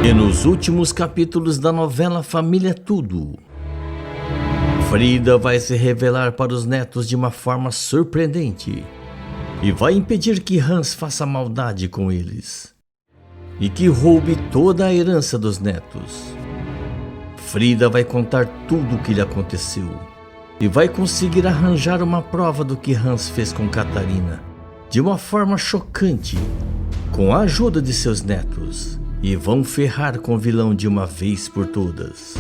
E nos últimos capítulos da novela Família é Tudo, Frida vai se revelar para os netos de uma forma surpreendente e vai impedir que Hans faça maldade com eles e que roube toda a herança dos netos. Frida vai contar tudo o que lhe aconteceu e vai conseguir arranjar uma prova do que Hans fez com Catarina de uma forma chocante, com a ajuda de seus netos, e vão ferrar com o vilão de uma vez por todas.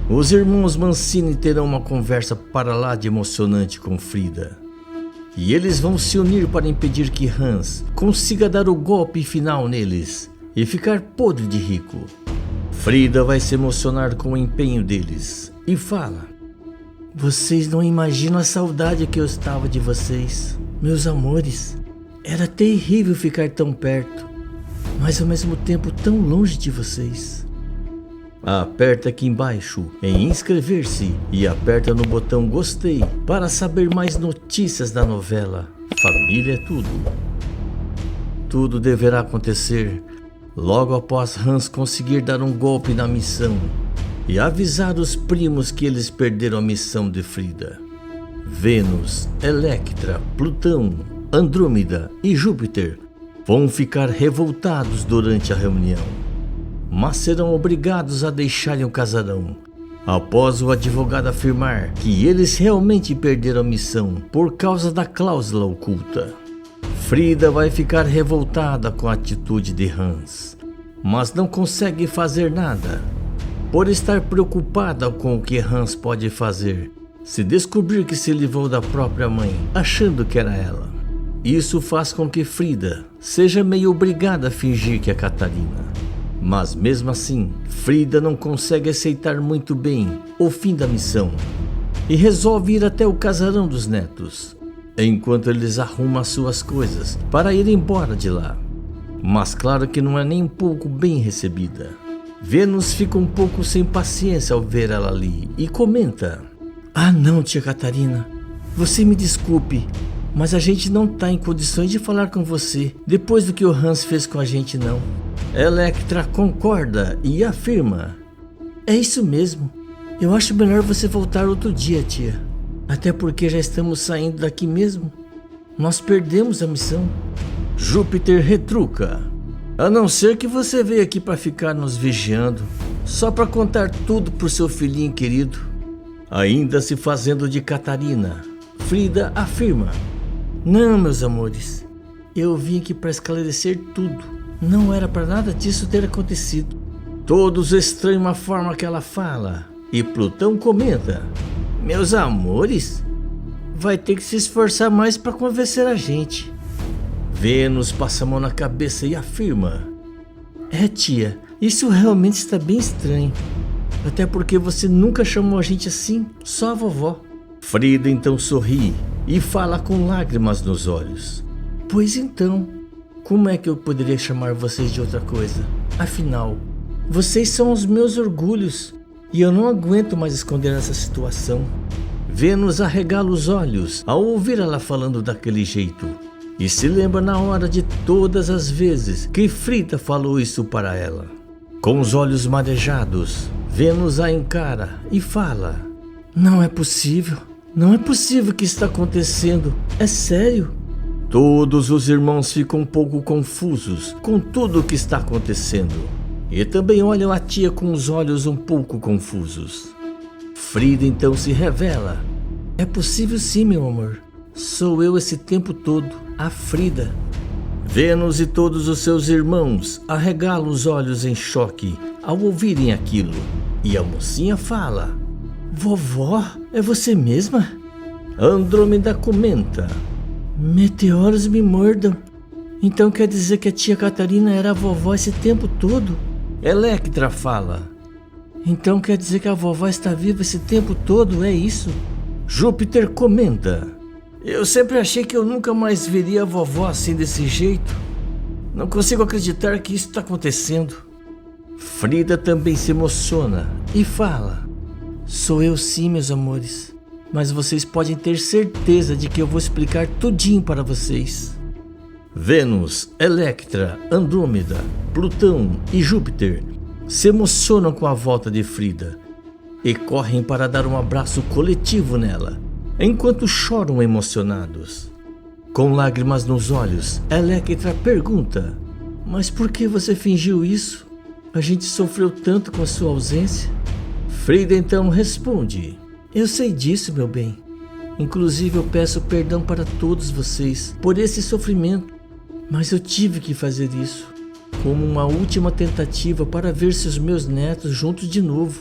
Os irmãos Mancini terão uma conversa para lá de emocionante com Frida, e eles vão se unir para impedir que Hans consiga dar o golpe final neles e ficar podre de rico. Frida vai se emocionar com o empenho deles e fala: "Vocês não imaginam a saudade que eu estava de vocês, meus amores. Era terrível ficar tão perto, mas ao mesmo tempo tão longe de vocês." Aperta aqui embaixo em inscrever-se e aperta no botão gostei para saber mais notícias da novela Família é Tudo. Tudo deverá acontecer logo após Hans conseguir dar um golpe na missão e avisar os primos que eles perderam a missão de Frida. Vênus, Electra, Plutão, Andrômeda e Júpiter vão ficar revoltados durante a reunião, mas serão obrigados a deixarem o casarão após o advogado afirmar que eles realmente perderam a missão por causa da cláusula oculta. Frida vai ficar revoltada com a atitude de Hans, mas não consegue fazer nada por estar preocupada com o que Hans pode fazer se descobrir que se livrou da própria mãe, achando que era ela. Isso faz com que Frida seja meio obrigada a fingir que é Catarina. Mas mesmo assim, Frida não consegue aceitar muito bem o fim da missão e resolve ir até o casarão dos netos, enquanto eles arrumam as suas coisas para ir embora de lá. Mas claro que não é nem um pouco bem recebida. Vênus fica um pouco sem paciência ao ver ela ali e comenta: "Ah não, tia Catarina, você me desculpe, mas a gente não está em condições de falar com você depois do que o Hans fez com a gente não." Electra concorda e afirma: "É isso mesmo, eu acho melhor você voltar outro dia, tia. Até porque já estamos saindo daqui mesmo. Nós perdemos a missão." Júpiter retruca: "A não ser que você veio aqui para ficar nos vigiando, só para contar tudo pro seu filhinho querido." Ainda se fazendo de Catarina, Frida afirma: "Não, meus amores, eu vim aqui para esclarecer tudo. Não era para nada disso ter acontecido." Todos estranham a forma que ela fala e Plutão comenta: "Meus amores, vai ter que se esforçar mais para convencer a gente." Vênus passa a mão na cabeça e afirma: "É, tia, isso realmente está bem estranho. Até porque você nunca chamou a gente assim, só a vovó." Frida então sorri e fala com lágrimas nos olhos: "Pois então, como é que eu poderia chamar vocês de outra coisa? Afinal, vocês são os meus orgulhos e eu não aguento mais esconder essa situação." Vênus arregala os olhos ao ouvir ela falando daquele jeito e se lembra na hora de todas as vezes que Frida falou isso para ela. Com os olhos marejados, Vênus a encara e fala: "Não é possível, não é possível que isso está acontecendo, é sério." Todos os irmãos ficam um pouco confusos com tudo o que está acontecendo e também olham a tia com os olhos um pouco confusos. Frida então se revela: "É possível sim, meu amor. Sou eu esse tempo todo, a Frida." Vênus e todos os seus irmãos arregalam os olhos em choque ao ouvirem aquilo e a mocinha fala: "Vovó, é você mesma?" Andrômeda comenta: "Meteoros me mordam. Então quer dizer que a tia Catarina era a vovó esse tempo todo?" Electra fala: "Então quer dizer que a vovó está viva esse tempo todo, é isso?" Júpiter comenta: "Eu sempre achei que eu nunca mais veria a vovó assim desse jeito. Não consigo acreditar que isso está acontecendo." Frida também se emociona e fala: "Sou eu sim, meus amores. Mas vocês podem ter certeza de que eu vou explicar tudinho para vocês." Vênus, Electra, Andrômeda, Plutão e Júpiter se emocionam com a volta de Frida e correm para dar um abraço coletivo nela, enquanto choram emocionados. Com lágrimas nos olhos, Electra pergunta: mas por que você fingiu isso? A gente sofreu tanto com a sua ausência. Frida então responde: eu sei disso, meu bem. Inclusive eu peço perdão para todos vocês por esse sofrimento, mas eu tive que fazer isso como uma última tentativa para ver seus meus netos juntos de novo.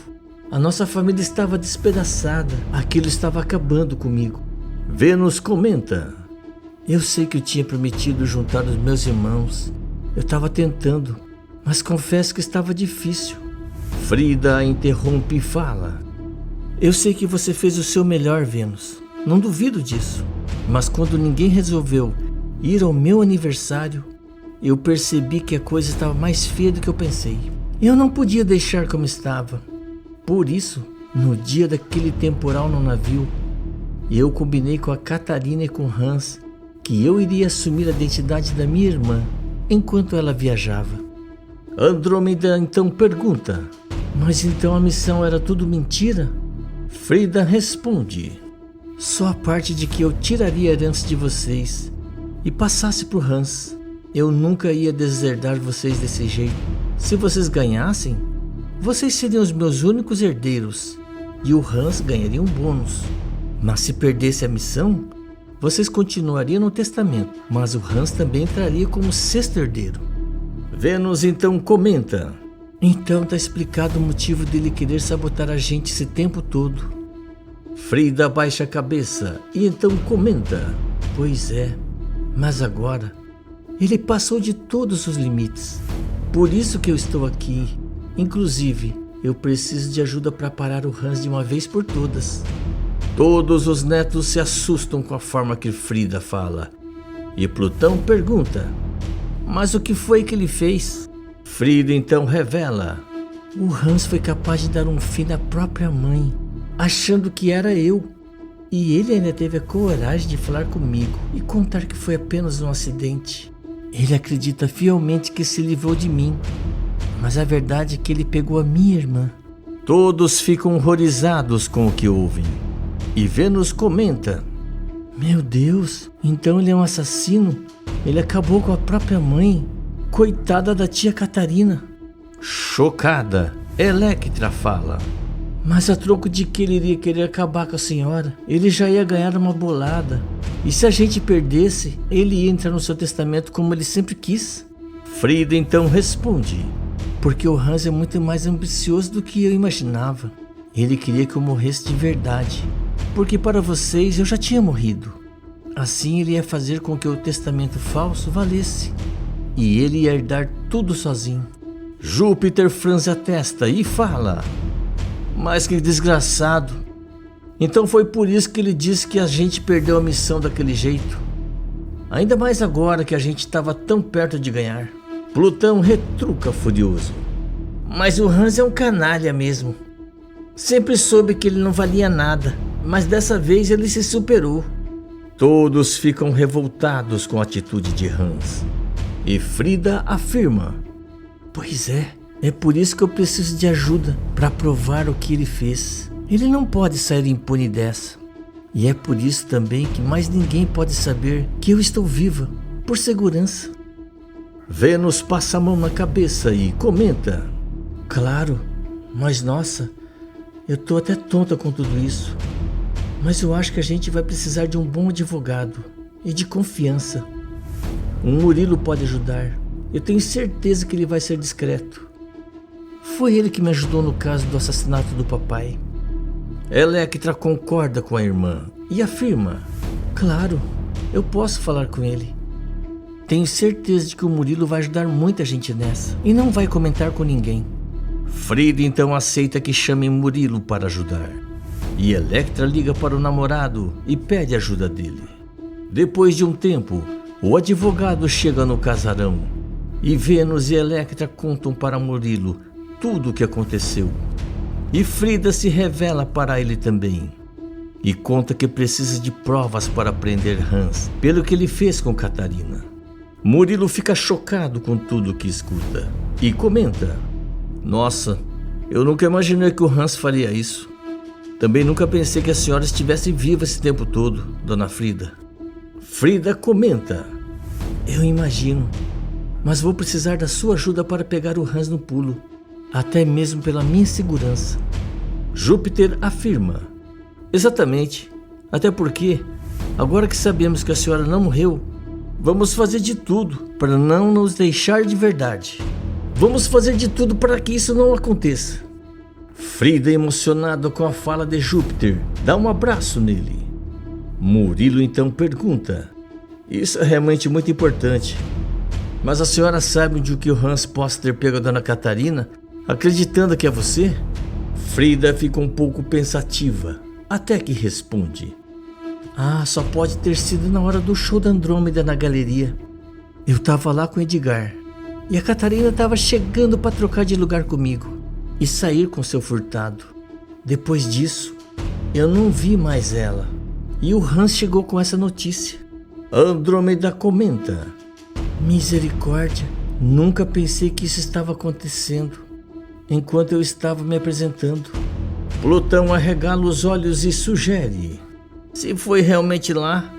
A nossa família estava despedaçada, aquilo estava acabando comigo. Vênus comenta: eu sei que eu tinha prometido juntar os meus irmãos. Eu estava tentando, mas confesso que estava difícil. Frida interrompe e fala: eu sei que você fez o seu melhor, Vênus. Não duvido disso. Mas quando ninguém resolveu ir ao meu aniversário, eu percebi que a coisa estava mais feia do que eu pensei. Eu não podia deixar como estava. Por isso, no dia daquele temporal no navio, eu combinei com a Catarina e com Hans que eu iria assumir a identidade da minha irmã enquanto ela viajava. Andrômeda então pergunta: mas então a missão era tudo mentira? Frida responde: só a parte de que eu tiraria a herança de vocês e passasse pro Hans. Eu nunca ia deserdar vocês desse jeito. Se vocês ganhassem, vocês seriam os meus únicos herdeiros e o Hans ganharia um bônus. Mas se perdesse a missão, vocês continuariam no testamento, mas o Hans também entraria como sexto herdeiro. Vênus então comenta: então tá explicado o motivo dele querer sabotar a gente esse tempo todo. Frida baixa a cabeça e então comenta: pois é, mas agora ele passou de todos os limites. Por isso que eu estou aqui. Inclusive, eu preciso de ajuda para parar o Hans de uma vez por todas. Todos os netos se assustam com a forma que Frida fala. E Plutão pergunta: mas o que foi que ele fez? Frida então revela: o Hans foi capaz de dar um fim na própria mãe, achando que era eu. E ele ainda teve a coragem de falar comigo e contar que foi apenas um acidente. Ele acredita fielmente que se livrou de mim, mas a verdade é que ele pegou a minha irmã. Todos ficam horrorizados com o que ouvem. E Vênus comenta: meu Deus, então ele é um assassino? Ele acabou com a própria mãe? Coitada da tia Catarina. Chocada, Electra fala: mas a troco de que ele iria querer acabar com a senhora? Ele já ia ganhar uma bolada. E se a gente perdesse, ele ia entrar no seu testamento como ele sempre quis? Frida então responde: porque o Hans é muito mais ambicioso do que eu imaginava. Ele queria que eu morresse de verdade, porque para vocês eu já tinha morrido. Assim ele ia fazer com que o testamento falso valesse, e ele ia herdar tudo sozinho. Júpiter franze a testa e fala: mas que desgraçado. Então foi por isso que ele disse que a gente perdeu a missão daquele jeito. Ainda mais agora que a gente estava tão perto de ganhar. Plutão retruca furioso: mas o Hans é um canalha mesmo. Sempre soube que ele não valia nada, mas dessa vez ele se superou. Todos ficam revoltados com a atitude de Hans. E Frida afirma: pois é por isso que eu preciso de ajuda para provar o que ele fez. Ele não pode sair impune dessa. E é por isso também que mais ninguém pode saber que eu estou viva, por segurança. Vênus passa a mão na cabeça e comenta: claro, mas nossa, eu tô até tonta com tudo isso. Mas eu acho que a gente vai precisar de um bom advogado e de confiança. O Murilo pode ajudar. Eu tenho certeza que ele vai ser discreto. Foi ele que me ajudou no caso do assassinato do papai. Electra concorda com a irmã e afirma: claro, eu posso falar com ele. Tenho certeza de que o Murilo vai ajudar muita gente nessa e não vai comentar com ninguém. Frida então aceita que chamem Murilo para ajudar. E Electra liga para o namorado e pede ajuda dele. Depois de um tempo, o advogado chega no casarão e Vênus e Electra contam para Murilo tudo o que aconteceu. E Frida se revela para ele também e conta que precisa de provas para prender Hans pelo que ele fez com Catarina. Murilo fica chocado com tudo que escuta e comenta: Nossa, eu nunca imaginei que o Hans faria isso. Também nunca pensei que a senhora estivesse viva esse tempo todo, dona Frida. Frida comenta: Eu imagino, mas vou precisar da sua ajuda para pegar o Hans no pulo, até mesmo pela minha segurança. Júpiter afirma: Exatamente, até porque, agora que sabemos que a senhora não morreu, vamos fazer de tudo para não nos deixar de verdade. Vamos fazer de tudo para que isso não aconteça. Frida, emocionada com a fala de Júpiter, dá um abraço nele. Murilo então pergunta: Isso é realmente muito importante. Mas a senhora sabe onde que o Hans possa ter pego a dona Catarina, acreditando que é você? Frida fica um pouco pensativa, até que responde: Só pode ter sido na hora do show da Andrômeda na galeria. Eu tava lá com o Edgar, e a Catarina tava chegando para trocar de lugar comigo e sair com seu furtado. Depois disso, eu não vi mais ela, e o Hans chegou com essa notícia. Andrômeda comenta: Misericórdia, nunca pensei que isso estava acontecendo enquanto eu estava me apresentando. Plutão arregala os olhos e sugere: Se foi realmente lá,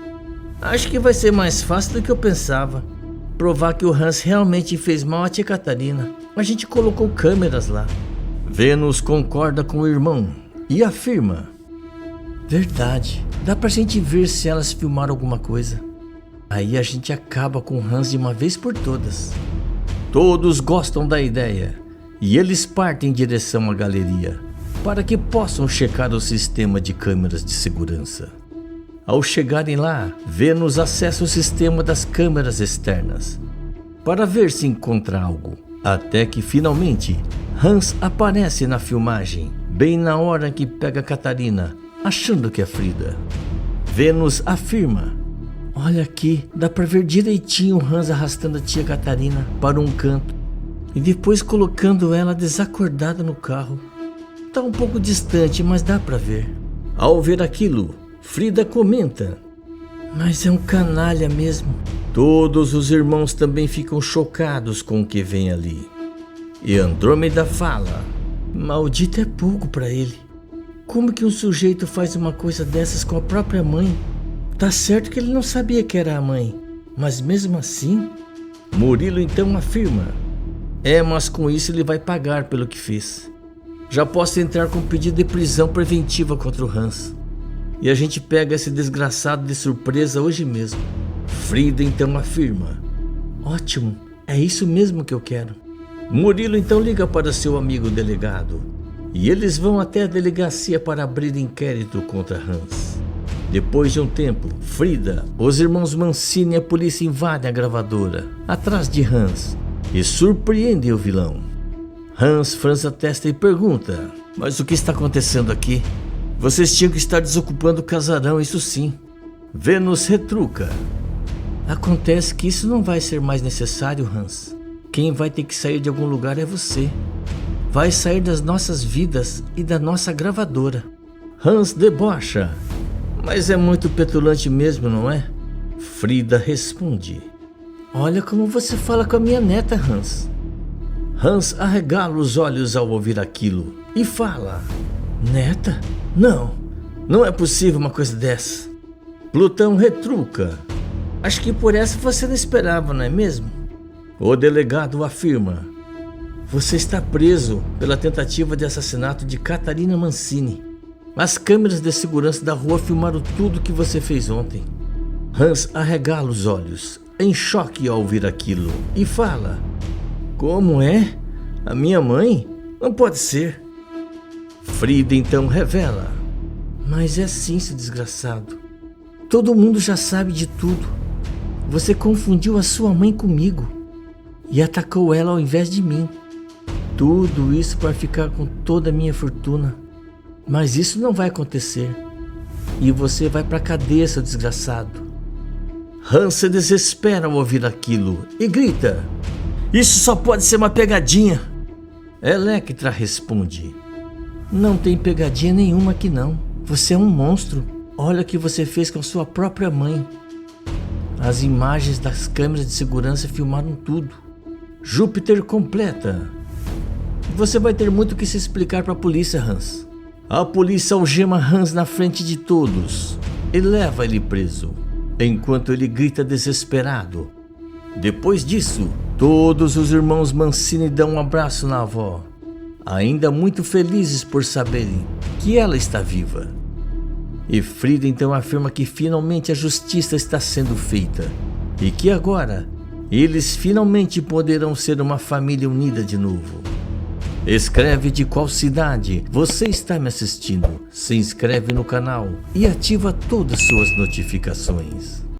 acho que vai ser mais fácil do que eu pensava. Provar que o Hans realmente fez mal à tia Catarina. A gente colocou câmeras lá. Vênus concorda com o irmão e afirma: Verdade, dá pra gente ver se elas filmaram alguma coisa. Aí a gente acaba com o Hans de uma vez por todas. Todos gostam da ideia e eles partem em direção à galeria para que possam checar o sistema de câmeras de segurança. Ao chegarem lá, Vênus acessa o sistema das câmeras externas para ver se encontra algo, até que finalmente Hans aparece na filmagem, bem na hora que pega Catarina, achando que é Frida. Vênus afirma: Olha aqui, dá pra ver direitinho o Hans arrastando a tia Catarina para um canto e depois colocando ela desacordada no carro. Tá um pouco distante, mas dá pra ver. Ao ver aquilo, Frida comenta: Mas é um canalha mesmo. Todos os irmãos também ficam chocados com o que vem ali. E Andrômeda fala: Maldito é pouco pra ele. Como que um sujeito faz uma coisa dessas com a própria mãe? Tá certo que ele não sabia que era a mãe, mas mesmo assim... Murilo então afirma: Mas com isso ele vai pagar pelo que fez. Já posso entrar com pedido de prisão preventiva contra o Hans. E a gente pega esse desgraçado de surpresa hoje mesmo. Frida então afirma: Ótimo, é isso mesmo que eu quero. Murilo então liga para seu amigo delegado e eles vão até a delegacia para abrir inquérito contra Hans. Depois de um tempo, Frida, os irmãos Mancini e a polícia invadem a gravadora, atrás de Hans, e surpreendem o vilão. Hans franze a testa e pergunta: Mas o que está acontecendo aqui? Vocês tinham que estar desocupando o casarão, isso sim. Vênus retruca: Acontece que isso não vai ser mais necessário, Hans. Quem vai ter que sair de algum lugar é você. Vai sair das nossas vidas e da nossa gravadora. Hans debocha: Mas é muito petulante mesmo, não é? Frida responde: Olha como você fala com a minha neta, Hans. Hans arregala os olhos ao ouvir aquilo e fala: Neta? Não é possível uma coisa dessa. Plutão retruca: Acho que por essa você não esperava, não é mesmo? O delegado afirma: Você está preso pela tentativa de assassinato de Catarina Mancini. As câmeras de segurança da rua filmaram tudo que você fez ontem. Hans arregala os olhos, em choque ao ouvir aquilo, e fala: Como é? A minha mãe? Não pode ser. Frida então revela: Mas é sim, seu desgraçado. Todo mundo já sabe de tudo. Você confundiu a sua mãe comigo e atacou ela ao invés de mim. Tudo isso para ficar com toda a minha fortuna. Mas isso não vai acontecer. E você vai pra cadeia, seu desgraçado. Hans se desespera ao ouvir aquilo e grita: Isso só pode ser uma pegadinha. Electra responde: Não tem pegadinha nenhuma aqui não. Você é um monstro. Olha o que você fez com sua própria mãe. As imagens das câmeras de segurança filmaram tudo. Júpiter completa. Você vai ter muito que se explicar para a polícia, Hans. A polícia algema Hans na frente de todos e leva ele preso, enquanto ele grita desesperado. Depois disso, todos os irmãos Mancini dão um abraço na avó, ainda muito felizes por saberem que ela está viva. E Frida então afirma que finalmente a justiça está sendo feita e que agora eles finalmente poderão ser uma família unida de novo. Escreve de qual cidade você está me assistindo, se inscreve no canal e ativa todas suas notificações.